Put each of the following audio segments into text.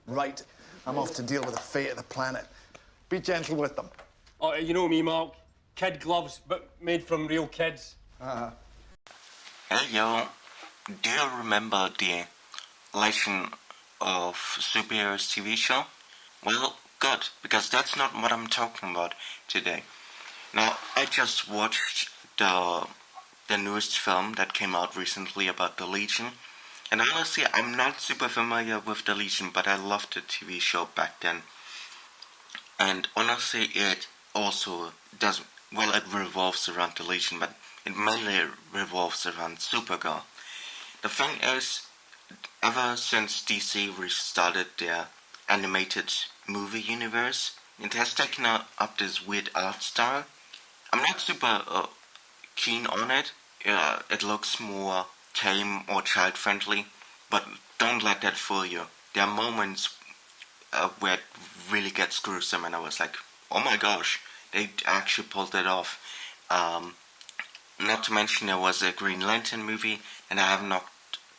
Right. I'm off to deal with the fate of the planet. Be gentle with them. Oh, you know me, Mark. Kid gloves, but made from real kids. Hey yo, do you remember the Legend of Superheroes TV show? Well, good, because that's not what I'm talking about today. Now, I just watched the newest film that came out recently about the Legion, and honestly, I'm not super familiar with the Legion, but I loved the TV show back then. And honestly, it also does, well, it revolves around the Legion, but it mainly revolves around Supergirl. The thing is, ever since DC restarted their animated movie universe, it has taken up this weird art style. I'm not super keen on it. It looks more tame or child friendly, but don't let that fool you. There are moments where it really gets gruesome, and I was like, oh my gosh, they actually pulled it off. Not to mention there was a Green Lantern movie, and I have not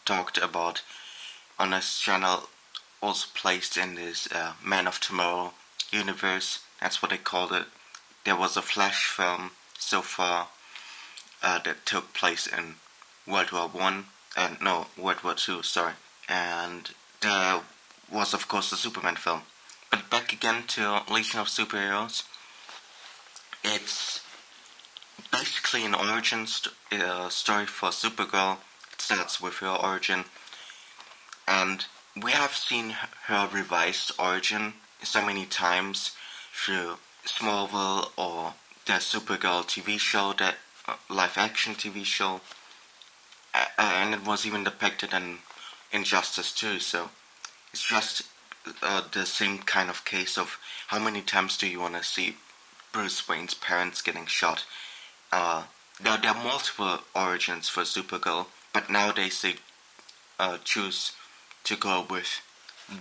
talked about on this channel, also placed in this Man of Tomorrow universe. That's what they called it. There was a Flash film so far that took place in World War One, no, World War Two, sorry. And there was, of course, the Superman film. But back again to Legion of Superheroes. It's basically an origin story for Supergirl. It starts with her origin, and we have seen her revised origin so many times through Smallville or the Supergirl TV show, that live-action TV show, and it was even depicted in Injustice too. So it's just the same kind of case of how many times do you want to see Bruce Wayne's parents getting shot. There are multiple origins for Supergirl, but nowadays they choose to go with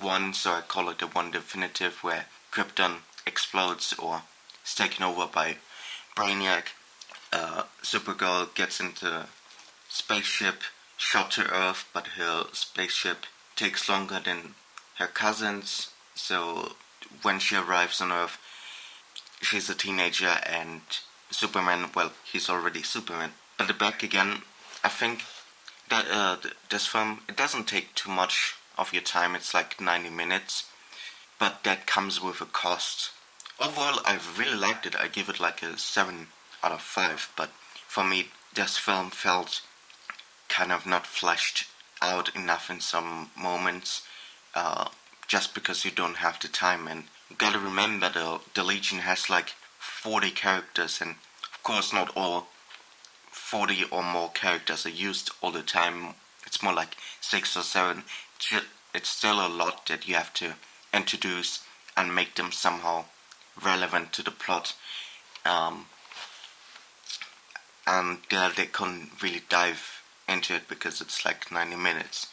one, so I call it the one definitive, where Krypton explodes or is taken over by Brainiac. Supergirl gets into spaceship, shot to Earth, but her spaceship takes longer than her cousins, so when she arrives on Earth, she's a teenager, and Superman, well, he's already Superman. But back again, I think that this film, it doesn't take too much of your time. It's like 90 minutes, but that comes with a cost. Overall, I really liked it. I give it like a 7 out of 5, but for me, this film felt kind of not fleshed out enough in some moments, just because you don't have the time. And you gotta remember, the Legion has like 40 characters, and of course not all 40 or more characters are used all the time. It's more like 6 or 7. It's still a lot that you have to introduce and make them somehow relevant to the plot. And they couldn't really dive into it because it's like 90 minutes.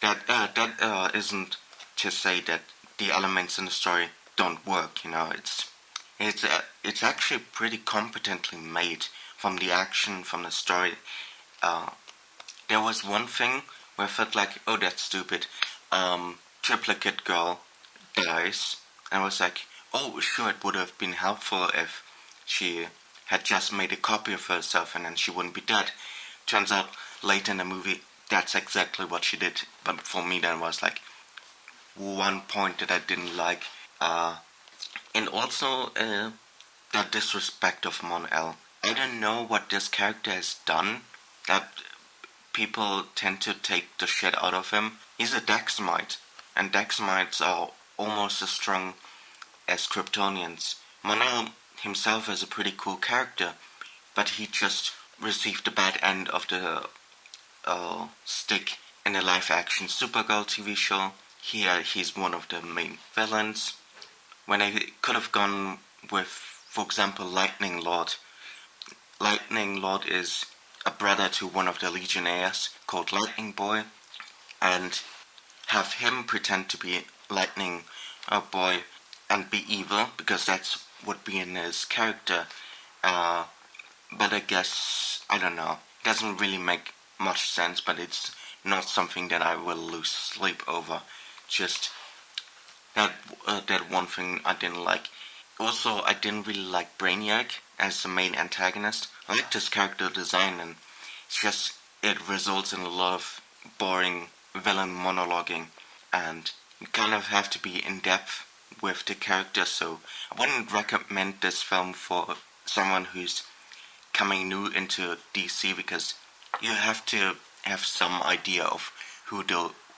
That isn't to say that the elements in the story don't work. You know, it's actually pretty competently made, from the action, from the story. There was one thing where I felt like, oh, that's stupid. Triplicate girl dies, and I was like, oh, sure, it would have been helpful if she had just made a copy of herself and then she wouldn't be dead. Turns out later in the movie, that's exactly what she did. But for me, that was like one point that I didn't like. And also the disrespect of Mon-El. I don't know what this character has done that people tend to take the shit out of him. He's a Dexamite, and Dexamites are almost as strong as Kryptonians. Mon-El himself is a pretty cool character, but he just received the bad end of the stick in the live-action Supergirl TV show. Here he's one of the main villains, when I could have gone with, for example, Lightning Lord. Lightning Lord is a brother to one of the Legionnaires called Lightning Boy, and have him pretend to be Lightning Boy and be evil, because that's would be in his character. But I guess, I don't know, doesn't really make much sense, but it's not something that I will lose sleep over. Just That one thing I didn't like. Also, I didn't really like Brainiac as the main antagonist. I liked his character design, and it's just it results in a lot of boring villain monologuing, and you kind of have to be in depth with the character. So I wouldn't recommend this film for someone who's coming new into DC, because you have to have some idea of who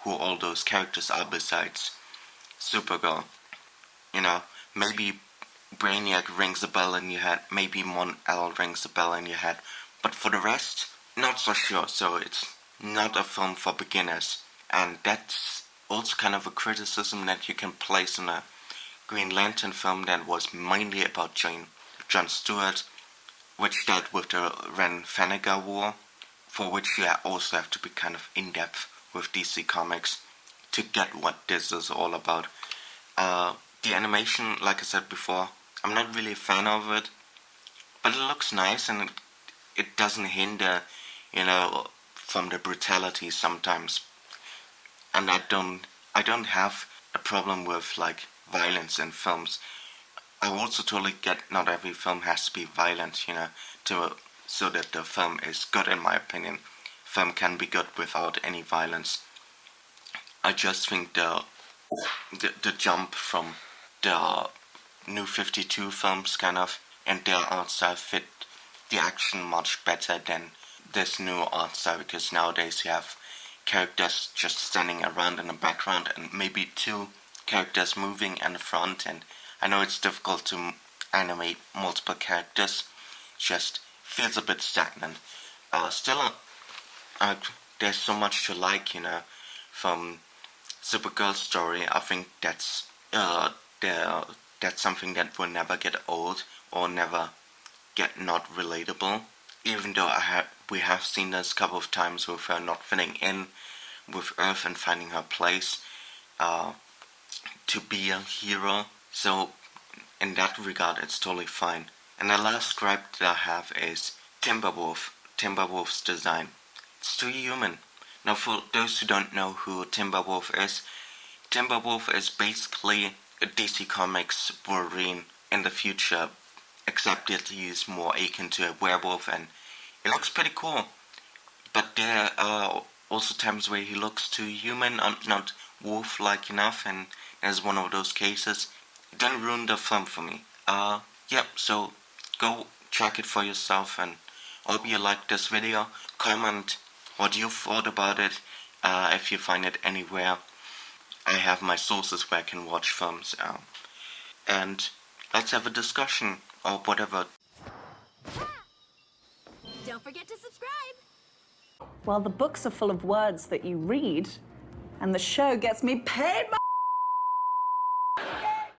all those characters are besides Supergirl. You know, maybe Brainiac rings a bell in your head, maybe Mon-El rings a bell in your head, but for the rest, not so sure. So it's not a film for beginners, and that's also kind of a criticism that you can place on a Green Lantern film that was mainly about John Stewart, which dealt with the Ren-Fanaga War, for which you also have to be kind of in-depth with DC Comics to get what this is all about. The animation, like I said before, I'm not really a fan of it, but it looks nice, and it doesn't hinder, from the brutality sometimes. And I don't have a problem with like violence in films. I also totally get not every film has to be violent, so that the film is good, in my opinion. Film can be good without any violence. I just think the jump from the New 52 films kind of and their art style fit the action much better than this new art style, because nowadays you have characters just standing around in the background and maybe two characters moving in the front, and I know it's difficult to animate multiple characters, just feels a bit stagnant. Still, there's so much to like, from Supergirl's story. I think that's something that will never get old or never get not relatable. Even though we have seen this a couple of times with her not fitting in with Earth and finding her place to be a hero. So in that regard, it's totally fine. And the last gripe that I have is Timberwolf's design. It's too human. Now, for those who don't know who Timberwolf is basically a DC Comics Wolverine in the future, except that he is more akin to a werewolf, and it looks pretty cool. But there are also times where he looks too human, not wolf-like enough, and there's one of those cases. It didn't ruin the film for me. So go check it for yourself, and hope you like this video. Comment what you thought about it, if you find it anywhere. I have my sources where I can watch films, and let's have a discussion or whatever. Don't forget to subscribe. Well, the books are full of words that you read, and the show gets me paid.